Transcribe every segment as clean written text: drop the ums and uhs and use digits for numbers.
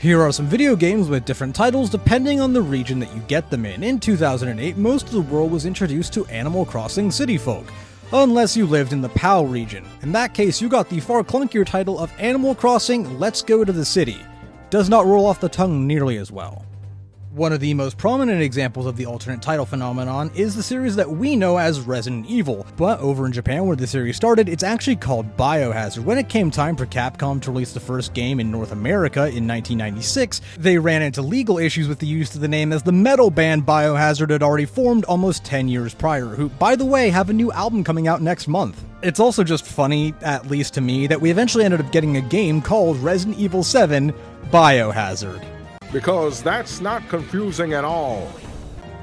Here are some video games with different titles depending on the region that you get them in. In 2008, most of the world was introduced to Animal Crossing City Folk, unless you lived in the PAL region. In that case, you got the far clunkier title of Animal Crossing Let's Go to the City. Does not roll off the tongue nearly as well. One of the most prominent examples of the alternate title phenomenon is the series that we know as Resident Evil, but over in Japan where the series started, it's actually called Biohazard. When it came time for Capcom to release the first game in North America in 1996, they ran into legal issues with the use of the name as the metal band Biohazard had already formed almost 10 years prior, who, by the way, have a new album coming out next month. It's also just funny, at least to me, that we eventually ended up getting a game called Resident Evil 7 Biohazard. Because that's not confusing at all.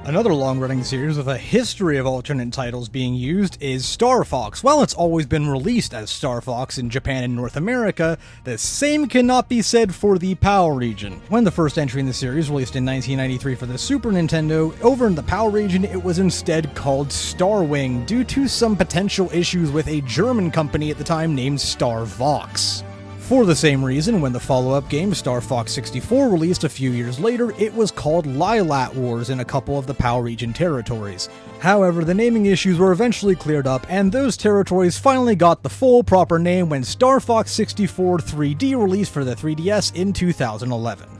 Another long-running series with a history of alternate titles being used is Star Fox. While it's always been released as Star Fox in Japan and North America, the same cannot be said for the PAL region. When the first entry in the series, released in 1993 for the Super Nintendo, over in the PAL region it was instead called Starwing, due to some potential issues with a German company at the time named Star Fox. For the same reason, when the follow-up game Star Fox 64 released a few years later, it was called Lylat Wars in a couple of the PAL region territories. However, the naming issues were eventually cleared up, and those territories finally got the full proper name when Star Fox 64 3D released for the 3DS in 2011.